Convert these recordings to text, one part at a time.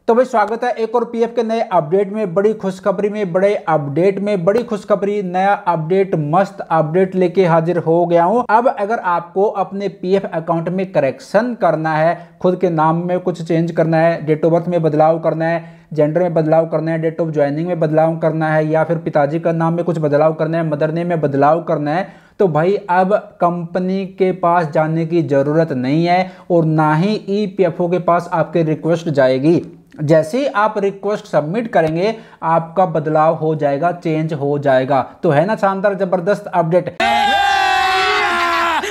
तो भाई स्वागत है एक और पीएफ के नए अपडेट में। बड़ी खुशखबरी में बड़ी खुशखबरी, नया अपडेट, मस्त अपडेट लेके हाजिर हो गया हूं। अब अगर आपको अपने पीएफ अकाउंट में करेक्शन करना है, खुद के नाम में कुछ चेंज करना है, डेट ऑफ बर्थ में बदलाव करना है, जेंडर में बदलाव करना है, डेट ऑफ ज्वाइनिंग में बदलाव करना है, या फिर पिताजी का नाम में कुछ बदलाव करना है, मदर नेम में बदलाव करना है, तो भाई अब कंपनी के पास जाने की जरूरत नहीं है और ना ही ईपीएफओ के पास आपके रिक्वेस्ट जाएगी। जैसे ही आप रिक्वेस्ट सबमिट करेंगे आपका बदलाव हो जाएगा, चेंज हो जाएगा। तो है ना शानदार जबरदस्त अपडेट,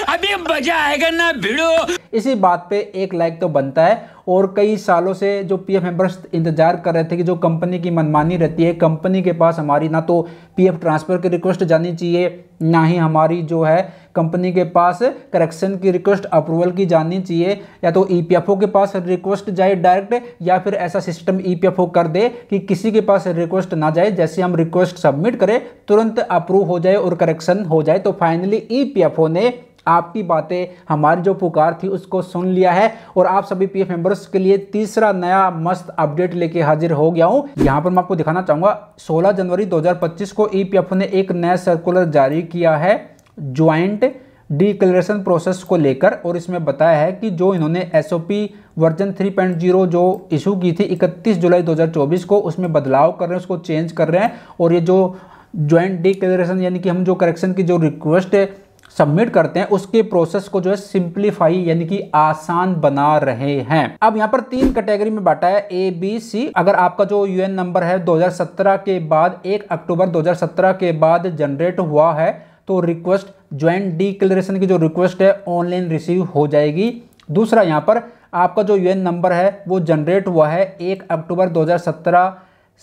अभी मजा आएगा ना भिड़ो। इसी बात पे एक लाइक तो बनता है। और कई सालों से जो पीएफ मेंबर्स इंतजार कर रहे थे कि जो कंपनी की मनमानी रहती है, कंपनी के पास हमारी ना तो पीएफ ट्रांसफर की रिक्वेस्ट जानी चाहिए, ना ही हमारी जो है कंपनी के पास करेक्शन की रिक्वेस्ट अप्रूवल की जानी चाहिए। या तो ईपीएफओ के पास रिक्वेस्ट जाए डायरेक्ट, या फिर ऐसा सिस्टम ईपीएफओ कर दे कि किसी के पास रिक्वेस्ट ना जाए, जैसे हम रिक्वेस्ट सबमिट करें तुरंत अप्रूव हो जाए और करेक्शन हो जाए। तो फाइनली ईपीएफओ ने आपकी बातें, हमारी जो पुकार थी उसको सुन लिया है और आप सभी पीएफ मेंबर्स के लिए तीसरा नया मस्त अपडेट लेके हाजिर हो गया हूं। यहां पर मैं आपको दिखाना चाहूंगा 16 जनवरी 2025 को ईपीएफओ ने एक नया सर्कुलर जारी किया है ज्वाइंट डिक्लेरेशन प्रोसेस को लेकर, और इसमें बताया है कि जो इन्होंने एसओपी वर्जन 3.0 जो इशू की थी 31 जुलाई 2024 को, उसमें बदलाव कर रहे हैं, उसको चेंज कर रहे हैं। और ये जो ज्वाइंट डिक्लेरेशन यानी कि हम जो करेक्शन की जो रिक्वेस्ट सबमिट करते हैं उसके प्रोसेस को जो है सिंप्लीफाई यानी कि आसान बना रहे हैं। अब यहाँ पर 3 कैटेगरी में बांटा है, ए बी सी। अगर आपका जो यूएन नंबर है 2017 के बाद 1 अक्टूबर 2017 के बाद जनरेट हुआ है तो रिक्वेस्ट ज्वाइंट डिक्लेरेशन की जो रिक्वेस्ट है ऑनलाइन रिसीव हो जाएगी। दूसरा, यहाँ पर आपका जो यूएन नंबर है वो जनरेट हुआ है 1 अक्टूबर 2017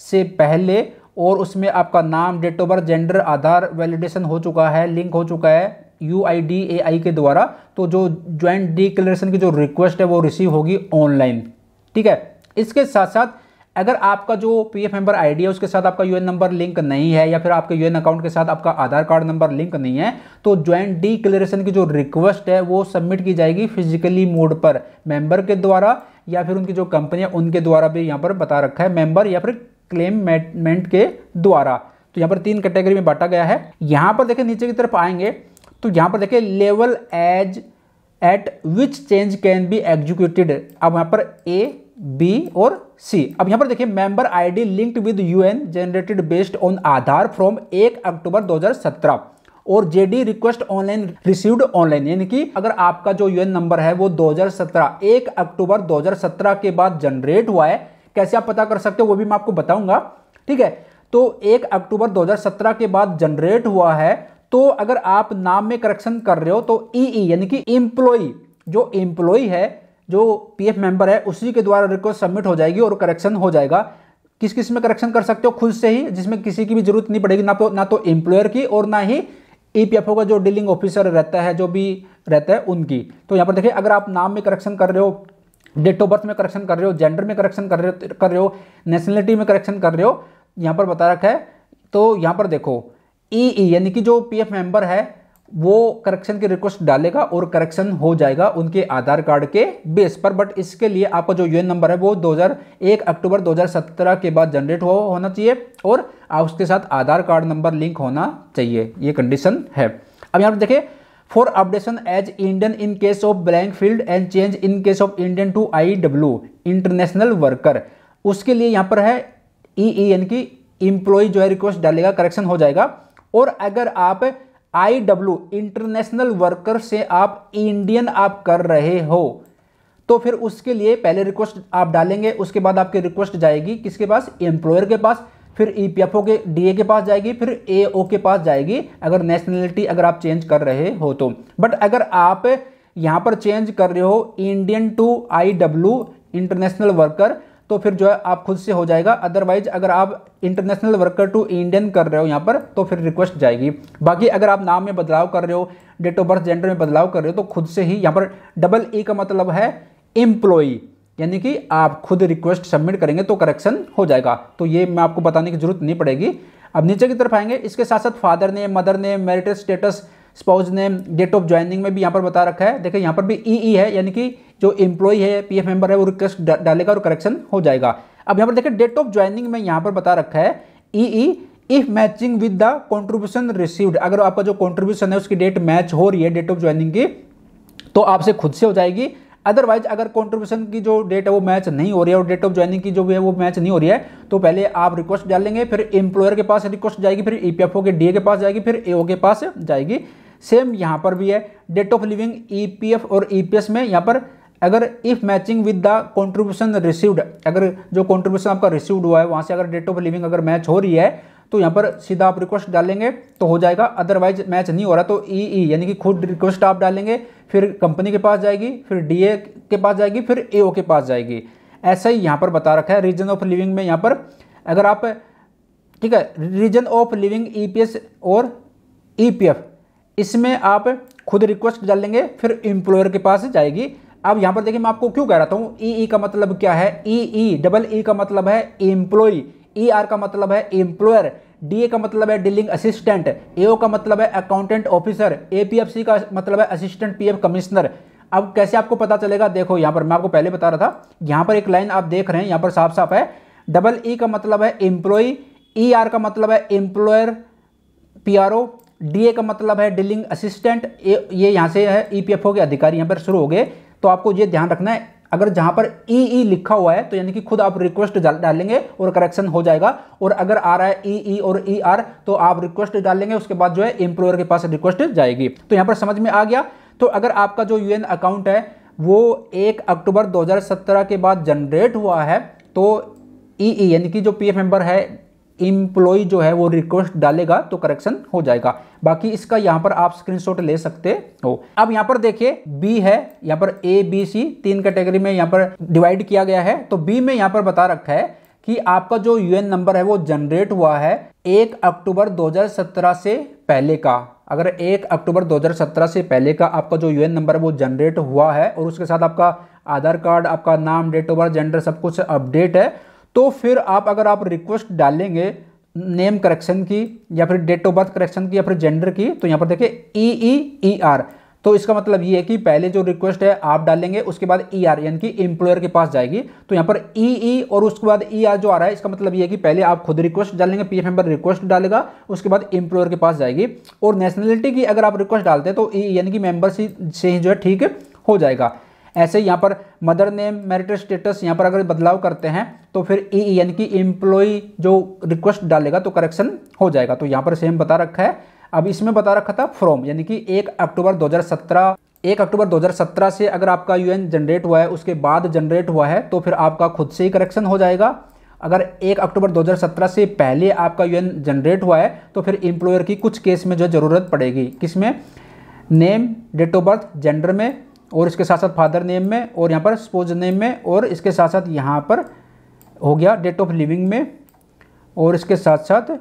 से पहले और उसमें आपका नाम, date of birth, gender, Aadhaar validation हो चुका है, लिंक हो चुका है UIDAI के द्वारा, तो जो ज्वाइंट डिक्लेरेशन की जो रिक्वेस्ट है वो रिसीव होगी ऑनलाइन। ठीक है। इसके साथ साथ अगर आपका जो पीएफ मेंबर आईडी है उसके साथ आपका यूएन नंबर लिंक नहीं है, या फिर आपके यूएन अकाउंट के साथ आपका आधार कार्ड नंबर लिंक नहीं है, तो ज्वाइंट डिक्लेरेशन की जो रिक्वेस्ट है वो सबमिट की जाएगी फिजिकली मोड पर, मेंबर के द्वारा या फिर उनकी जो कंपनी है उनके द्वारा भी यहाँ पर बता रखा है, मेंबर या फिर क्लेममेंट के द्वारा। तो यहाँ पर 3 कैटेगरी में बांटा गया है। यहाँ पर देखिए नीचे की तरफ आएंगे तो यहाँ पर देखिए level age at which change can be executed. अब यहाँ पर ए, बी और सी। अब यहाँ पर देखिए member ID linked with UN generated based on Aadhaar from 1 अक्टूबर 2017 और JD request online received online, यानी कि अगर आपका जो यूएन नंबर है वो 2017 1 अक्टूबर 2017 के बाद जनरेट हुआ है, कैसे आप पता कर सकते हो वो भी मैं आपको बताऊंगा। ठीक है। तो 1 अक्टूबर 2017 के बाद जनरेट हुआ है, तो अगर आप नाम में करेक्शन कर रहे हो तो ई यानी कि एम्प्लॉय, जो एम्प्लॉय है, जो पीएफ मेंबर है, उसी के द्वारा रिक्वेस्ट सबमिट हो जाएगी और करेक्शन हो जाएगा। किस किस में करेक्शन कर सकते हो? खुद से ही, जिसमें किसी की भी जरूरत नहीं पड़ेगी, ना तो एम्प्लॉयर की और ना ही ईपीएफओ का जो डीलिंग ऑफिसर रहता है, जो भी रहता है उनकी। तो यहाँ पर देखिए अगर आप नाम में करेक्शन कर रहे हो, डेट ऑफ बर्थ में करेक्शन कर रहे हो, जेंडर में करेक्शन कर रहे हो, नेशनलिटी में करेक्शन कर रहे हो, यहाँ पर बता रखा है। तो यहाँ पर देखो ई यानी कि जो पीएफ मेंबर है वो करेक्शन की रिक्वेस्ट डालेगा और करेक्शन हो जाएगा उनके आधार कार्ड के बेस पर। बट इसके लिए आपका जो यूएन नंबर है वो 1 अक्टूबर 2017 के बाद जनरेट होना चाहिए और उसके साथ आधार कार्ड नंबर लिंक होना चाहिए, ये कंडीशन है। अब यहाँ पर देखिए for updation as Indian in case of blank field and change in case of Indian to IW international worker, उसके लिए यहाँ पर है ई यानी कि एम्प्लॉय जो है रिक्वेस्ट डालेगा, करेक्शन हो जाएगा। और अगर आप IW इंटरनेशनल वर्कर से आप इंडियन आप कर रहे हो तो फिर उसके लिए पहले रिक्वेस्ट आप डालेंगे, उसके बाद आपकी रिक्वेस्ट जाएगी किसके पास? एम्प्लॉयर के पास, फिर ईपीएफओ के डीए के पास जाएगी, फिर एओ के पास जाएगी अगर नेशनलिटी अगर आप चेंज कर रहे हो तो। बट अगर आप यहां पर चेंज कर रहे हो Indian to IW international worker तो फिर जो है आप खुद से हो जाएगा। अदरवाइज अगर आप इंटरनेशनल वर्कर टू इंडियन कर रहे हो यहाँ पर तो फिर रिक्वेस्ट जाएगी। बाकी अगर आप नाम में बदलाव कर रहे हो, डेट ऑफ बर्थ, जेंडर में बदलाव कर रहे हो तो खुद से ही, यहाँ पर डबल ई का मतलब है एम्प्लॉय, यानी कि आप खुद रिक्वेस्ट सबमिट करेंगे तो करेक्शन हो जाएगा। तो ये मैं आपको बताने की जरूरत नहीं पड़ेगी। अब नीचे की तरफ आएंगे, इसके साथ साथ father name, mother name, marital status, spouse name, date of joining में भी यहाँ पर बता रखा है। देखिए यहाँ पर भी ई है, यानी कि जो एम्प्लॉय है पीएफ मेंबर है वो रिक्वेस्ट डालेगा और करेक्शन हो जाएगा। अब यहाँ पर देखिए डेट ऑफ ज्वाइनिंग में यहाँ पर बता रखा है E if matching with the contribution received, अगर आपका जो कॉन्ट्रीब्यूशन है उसकी डेट मैच हो रही है डेट ऑफ ज्वाइनिंग की तो आपसे खुद से हो जाएगी। अदरवाइज अगर कॉन्ट्रीब्यूशन की जो डेट है वो मैच नहीं हो रही है और डेट ऑफ ज्वाइनिंग की जो है वो मैच नहीं हो रही है तो पहले आप रिक्वेस्ट डालेंगे, फिर एम्प्लॉयर के पास रिक्वेस्ट जाएगी, फिर ईपीएफओ के डीए के पास जाएगी, फिर एओ के पास जाएगी। सेम यहाँ पर भी है डेट ऑफ लिविंग ईपीएफ और ईपीएस में यहाँ पर अगर if matching with the contribution received, अगर जो कॉन्ट्रीब्यूशन आपका रिसीव्ड हुआ है वहाँ से अगर डेट ऑफ लिविंग अगर मैच हो रही है तो यहाँ पर सीधा आप रिक्वेस्ट डालेंगे तो हो जाएगा। अदरवाइज मैच नहीं हो रहा तो ई यानी कि खुद रिक्वेस्ट आप डालेंगे, फिर कंपनी के पास जाएगी, फिर डीए के पास जाएगी, फिर एओ के पास जाएगी। ऐसा ही यहाँ पर बता रखा है रीजन ऑफ लिविंग में। यहाँ पर अगर आप ठीक है रीजन ऑफ लिविंग ईपीएस और ईपीएफ इसमें आप खुद रिक्वेस्ट डालेंगे, फिर एम्प्लॉयर के पास जाएगी। अब यहाँ पर देखिए मैं आपको क्यों कह रहा हूँ ई का मतलब क्या है, डबल ई का मतलब है एम्प्लॉय, ER का मतलब है एम्प्लॉयर, DA का मतलब है डीलिंग असिस्टेंट, AO का मतलब है अकाउंटेंट ऑफिसर, APFC का मतलब है असिस्टेंट PF कमिश्नर। अब कैसे आपको पता चलेगा, देखो यहाँ पर मैं आपको पहले बता रहा था, यहाँ पर एक लाइन आप देख रहे हैं यहाँ पर साफ साफ है, डबल E का मतलब है एम्प्लॉय, ER का मतलब है एम्प्लॉयर PRO, DA का मतलब है डीलिंग असिस्टेंट, ये यहाँ से है EPFO के अधिकारी यहाँ पर शुरू हो गए। तो आपको ये ध्यान रखना है अगर जहां पर ई लिखा हुआ है तो यानी कि खुद आप रिक्वेस्ट डालेंगे और करेक्शन हो जाएगा, और अगर आ रहा है ई और ER तो आप रिक्वेस्ट डालेंगे उसके बाद जो है एम्प्लॉयर के पास रिक्वेस्ट जाएगी। तो यहां पर समझ में आ गया। तो अगर आपका जो यूएन अकाउंट है वो 1 अक्टूबर 2017 के बाद जनरेट हुआ है तो ई यानी कि जो पीएफ मेंबर है एम्प्लॉय जो है वो रिक्वेस्ट डालेगा तो करेक्शन हो जाएगा। बाकी इसका यहाँ पर आप स्क्रीनशॉट ले सकते हो। अब यहाँ पर देखिए बी है, यहाँ पर ए बी सी 3 कैटेगरी में यहाँ पर डिवाइड किया गया है। तो बी में यहाँ पर बता रखा है कि आपका जो यूएन नंबर है वो जनरेट हुआ है 1 अक्टूबर 2017 से पहले का। अगर 1 अक्टूबर 2017 से पहले का आपका जो यूएन नंबर है वो जनरेट हुआ है और उसके साथ आपका आधार कार्ड, आपका नाम, डेट ऑफ बर्थ, जेंडर सब कुछ अपडेट है, तो फिर अगर आप रिक्वेस्ट डालेंगे नेम करेक्शन की या फिर डेट ऑफ बर्थ करेक्शन की या फिर जेंडर की, तो यहाँ पर देखिए ER, तो इसका मतलब ये है कि पहले जो रिक्वेस्ट है आप डालेंगे उसके बाद ER यानी कि एम्प्लॉयर के पास जाएगी। तो यहाँ पर EE और उसके बाद ER जो आ रहा है इसका मतलब ये है कि पहले आप खुद रिक्वेस्ट डालेंगे, पीएफ मेंबर रिक्वेस्ट डालेगा, उसके बाद एम्प्लॉयर के पास जाएगी। और नेशनलिटी की अगर आप रिक्वेस्ट डालते हैं तो E यानी कि मेंबर से ही जो है ठीक हो जाएगा। ऐसे ही यहाँ पर मदर नेम, मैरिटल स्टेटस यहाँ पर अगर बदलाव करते हैं तो फिर ई यानी कि एम्प्लॉय जो रिक्वेस्ट डालेगा तो करेक्शन हो जाएगा। तो यहाँ पर सेम बता रखा है। अब इसमें बता रखा था फ्रॉम यानी कि 1 अक्टूबर 2017 से अगर आपका यूएन जनरेट हुआ है उसके बाद जनरेट हुआ है तो फिर आपका खुद से ही करेक्शन हो जाएगा। अगर 1 अक्टूबर 2017 से पहले आपका यूएन जनरेट हुआ है तो फिर एम्प्लॉयर की कुछ केस में जो ज़रूरत पड़ेगी, किसमें, name, date of birth, gender में, और इसके साथ साथ फादर नेम में, और यहाँ पर स्पोज नेम में, और इसके साथ साथ यहाँ पर हो गया डेट ऑफ लिविंग में, और इसके साथ साथ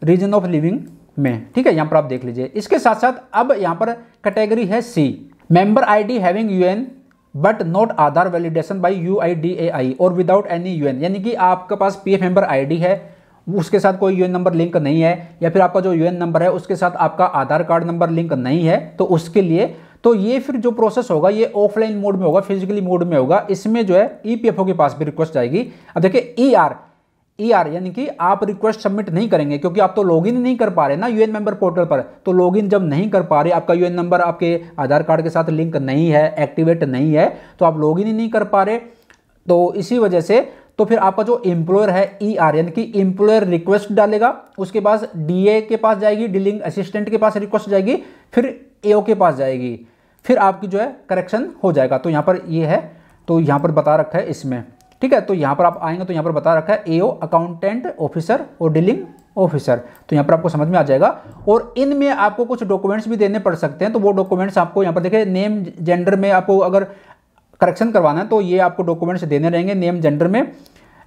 रीजन ऑफ लिविंग में। ठीक है, यहाँ पर आप देख लीजिए। इसके साथ साथ अब यहाँ पर कैटेगरी है C, member ID having UAN but not Aadhaar validation by UIDAI और विदाउट एनी यूएन, यानी कि आपके पास पीएफ मेंबर आईडी है उसके साथ कोई यूएन नंबर लिंक नहीं है, या फिर आपका जो यूएन नंबर है उसके साथ आपका आधार कार्ड नंबर लिंक नहीं है, तो उसके लिए तो ये फिर जो प्रोसेस होगा ये ऑफलाइन मोड में होगा, फिजिकली मोड में होगा। इसमें जो है EPFO के पास भी रिक्वेस्ट जाएगी। अब देखिए ER यानी कि आप रिक्वेस्ट सबमिट नहीं करेंगे क्योंकि आप तो लॉगिन नहीं कर पा रहे ना यूएन मेंबर पोर्टल पर। तो लॉगिन जब नहीं कर पा रहे, आपका यूएन नंबर आपके आधार कार्ड के साथ लिंक नहीं है, एक्टिवेट नहीं है, तो आप लॉगिन ही नहीं कर पा रहे। तो इसी वजह से तो फिर आपका जो एम्प्लॉयर है ER यानी कि एम्प्लॉयर रिक्वेस्ट डालेगा, उसके बाद DA के पास जाएगी, डीलिंग असिस्टेंट के पास रिक्वेस्ट जाएगी, फिर AO के पास जाएगी, फिर आपकी जो है करेक्शन हो जाएगा। तो यहाँ पर ये है, तो यहाँ पर बता रखा है इसमें। ठीक है, तो यहाँ पर आप आएंगे तो यहाँ पर बता रखा है AO अकाउंटेंट ऑफिसर और डीलिंग ऑफिसर, तो यहाँ पर आपको समझ में आ जाएगा। और इनमें आपको कुछ डॉक्यूमेंट्स भी देने पड़ सकते हैं, तो वो डॉक्यूमेंट्स आपको यहाँ पर देखिए नेम जेंडर में आपको अगर करेक्शन करवाना है तो ये आपको डॉक्यूमेंट्स देने रहेंगे नेम जेंडर में।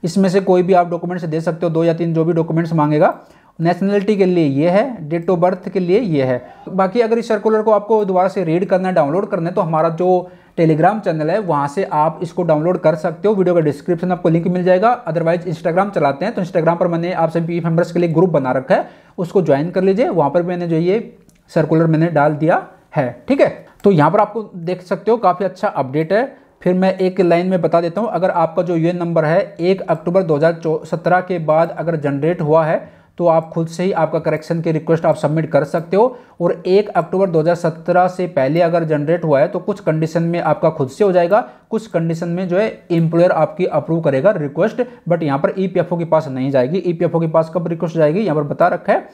इसमें से कोई भी आप डॉक्यूमेंट्स दे सकते हो, 2 या 3 जो भी डॉक्यूमेंट्स मांगेगा। नेशनलिटी के लिए ये है, डेट ऑफ बर्थ के लिए ये है। बाकी अगर इस सर्कुलर को आपको दोबारा से रीड करना है, डाउनलोड करना है, तो हमारा जो टेलीग्राम चैनल है वहाँ से आप इसको डाउनलोड कर सकते हो। वीडियो का डिस्क्रिप्शन में आपको लिंक मिल जाएगा। अदरवाइज इंस्टाग्राम चलाते हैं तो इंस्टाग्राम पर मैंने आप सभी पीएफ मेंबर्स के लिए ग्रुप बना रखा है, उसको ज्वाइन कर लीजिए। वहाँ पर मैंने जो ये सर्कुलर मैंने डाल दिया है। ठीक है, तो यहाँ पर आपको देख सकते हो काफ़ी अच्छा अपडेट है। फिर मैं एक लाइन में बता देता हूँ, अगर आपका जो यूएन नंबर है 1 अक्टूबर 2017 के बाद अगर जनरेट हुआ है तो आप खुद से ही आपका करेक्शन की रिक्वेस्ट आप सबमिट कर सकते हो। और 1 अक्टूबर 2017 से पहले अगर जनरेट हुआ है तो कुछ कंडीशन में आपका खुद से हो जाएगा, कुछ कंडीशन में जो है एम्प्लॉयर आपकी अप्रूव करेगा रिक्वेस्ट, बट यहाँ पर ईपीएफओ के पास नहीं जाएगी। ईपीएफओ के पास कब रिक्वेस्ट जाएगी यहाँ पर बता रखा है,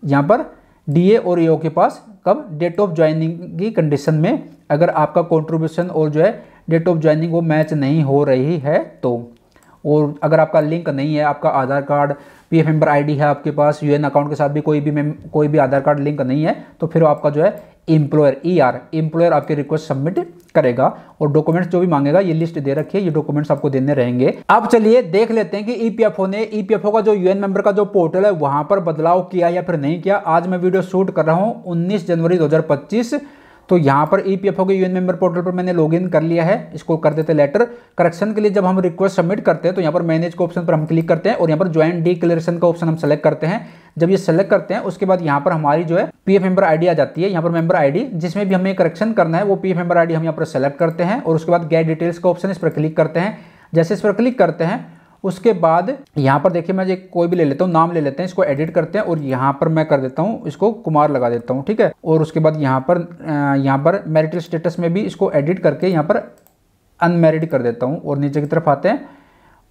यहाँ पर डीए और ईओ के पास कब, डेट ऑफ ज्वाइनिंग की कंडीशन में अगर आपका कॉन्ट्रीब्यूशन और जो है डेट ऑफ ज्वाइनिंग वो मैच नहीं हो रही है तो, और अगर आपका लिंक नहीं है, आपका आधार कार्ड पीएफ मेंबर आईडी है आपके पास, यूएन अकाउंट के साथ भी कोई भी आधार कार्ड लिंक नहीं है, तो फिर आपका जो है एम्प्लॉयर आपकी रिक्वेस्ट सबमिट करेगा और डॉक्यूमेंट्स जो भी मांगेगा ये लिस्ट दे रखी है, ये डॉक्यूमेंट्स आपको देने रहेंगे। अब चलिए देख लेते हैं कि ईपीएफओ का जो यूएन मेंबर का जो पोर्टल है वहां पर बदलाव किया या फिर नहीं किया। आज मैं वीडियो शूट कर रहा हूं 19 जनवरी 2025। तो यहाँ पर ईपीएफओ के यूएन मेंबर पोर्टल पर मैंने लॉगिन कर लिया है। इसको कर देते लेटर करेक्शन के लिए। जब हम रिक्वेस्ट सबमिट करते हैं तो यहाँ पर मैनेज के ऑप्शन पर हम क्लिक करते हैं और यहाँ पर ज्वाइंट डिक्लेरेशन का ऑप्शन हम सेलेक्ट करते हैं। जब ये सेलेक्ट करते हैं उसके बाद यहाँ पर हमारी जो है पीएफ मेंबर आईडी आ जाती है। यहाँ पर मेंबर आईडी जिसमें भी हमें करेक्शन करना है वो पीएफ मेंबर आईडी हम यहाँ पर सेलेक्ट करते हैं और उसके बाद गेट डिटेल्स का ऑप्शन इस पर क्लिक करते हैं। जैसे इस पर क्लिक करते हैं उसके बाद यहाँ पर देखिए मैं कोई भी ले लेता हूँ, नाम ले लेते हैं, इसको एडिट करते हैं और यहाँ पर मैं कर देता हूँ इसको कुमार लगा देता हूँ। ठीक है, और उसके बाद यहाँ पर मैरिटल स्टेटस में भी इसको एडिट करके यहाँ पर अनमैरिड कर देता हूँ और नीचे की तरफ आते हैं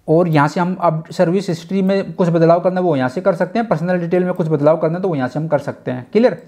और यहाँ से हम अब सर्विस हिस्ट्री में कुछ बदलाव करना है वो यहाँ से कर सकते हैं, पर्सनल डिटेल में कुछ बदलाव करना है तो वो यहाँ से हम कर सकते हैं। क्लियर।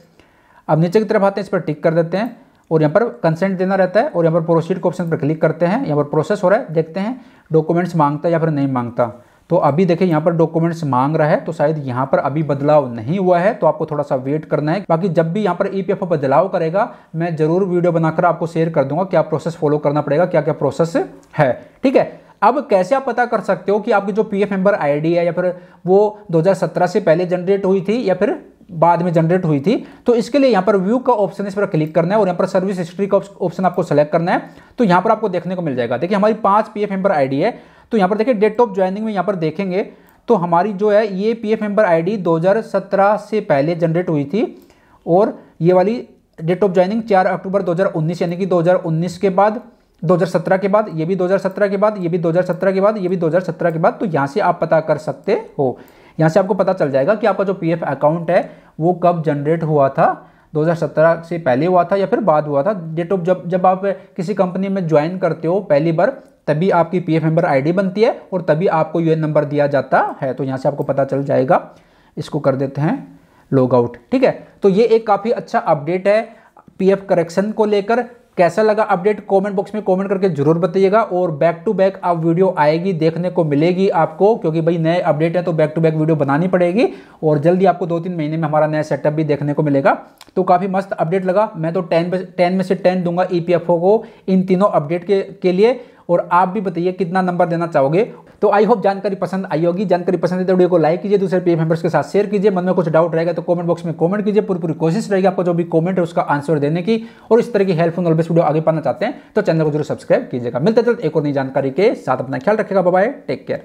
अब नीचे की तरफ आते हैं, इस पर टिक कर देते हैं और यहाँ पर कंसेंट देना रहता है और यहाँ पर प्रोसीड के ऑप्शन पर क्लिक करते हैं। यहाँ पर प्रोसेस हो रहा है, देखते हैं डॉक्यूमेंट्स मांगता है या फिर नहीं मांगता। तो अभी देखिए यहाँ पर डॉक्यूमेंट्स मांग रहा है तो शायद यहाँ पर अभी बदलाव नहीं हुआ है, तो आपको थोड़ा सा वेट करना है। बाकी जब भी यहाँ पर ईपीएफओ बदलाव करेगा मैं जरूर वीडियो बनाकर आपको शेयर कर दूंगा क्या प्रोसेस फॉलो करना पड़ेगा, क्या क्या प्रोसेस है। ठीक है, अब कैसे आप पता कर सकते हो कि आपकी जो पीएफ मेंबर आईडी है या फिर वो 2017 से पहले जनरेट हुई थी या फिर बाद में जनरेट हुई थी। तो इसके लिए यहाँ पर व्यू का ऑप्शन इस पर क्लिक करना है और यहाँ पर सर्विस हिस्ट्री का ऑप्शन आपको सेलेक्ट करना है। तो यहाँ पर आपको देखने को मिल जाएगा, देखिए हमारी 5 पीएफ मेंबर आईडी है। तो यहाँ पर देखिए डेट ऑफ ज्वाइनिंग में यहाँ पर देखेंगे तो हमारी जो है ये पीएफ मेंबर आईडी 2017 से पहले जनरेट हुई थी और ये वाली डेट ऑफ ज्वाइनिंग 4 अक्टूबर 2019 यानी कि 2019 के बाद 2017 के बाद, ये भी 2017 के बाद, ये भी 2017 के बाद, ये भी 2017 के बाद। तो यहाँ से आप पता कर सकते हो, यहाँ से आपको पता चल जाएगा कि आपका जो पीएफ अकाउंट है वो कब जनरेट हुआ था, 2017 से पहले हुआ था या फिर बाद हुआ था। डेट ऑफ जब आप किसी कंपनी में ज्वाइन करते हो पहली बार तभी आपकी पीएफ मेंबर आईडी बनती है और तभी आपको यूएन नंबर दिया जाता है। तो यहाँ से आपको पता चल जाएगा। इसको कर देते हैं लॉग आउट। ठीक है, तो ये एक काफ़ी अच्छा अपडेट है पीएफ करेक्शन को लेकर। कैसा लगा अपडेट कमेंट बॉक्स में कमेंट करके जरूर बताइएगा और बैक टू बैक अब वीडियो आएगी, देखने को मिलेगी आपको, क्योंकि भाई नए अपडेट है तो बैक टू बैक वीडियो बनानी पड़ेगी और जल्दी आपको 2-3 महीने में हमारा नया सेटअप भी देखने को मिलेगा। तो काफ़ी मस्त अपडेट लगा। मैं तो 10 में से 10 दूंगा ईपीएफओ को इन तीनों अपडेट के लिए। और आप भी बताइए कितना नंबर देना चाहोगे। तो आई होप जानकारी पसंद आई होगी। जानकारी पसंद है तो वीडियो को लाइक कीजिए, दूसरे पीएफ मेंबर्स के साथ शेयर कीजिए। मन में कुछ डाउट रहेगा तो कमेंट बॉक्स में कमेंट कीजिए। पूरी कोशिश रहेगी आपको जो भी कमेंट है उसका आंसर देने की। और इस तरह की हेल्पफुल नॉलेज वीडियो आगे पाना चाहते हैं तो चैनल को जरूर सब्सक्राइब कीजिएगा। मिलते जल्द एक और नई जानकारी के साथ। अपना ख्याल रखिएगा। Bye bye, take care.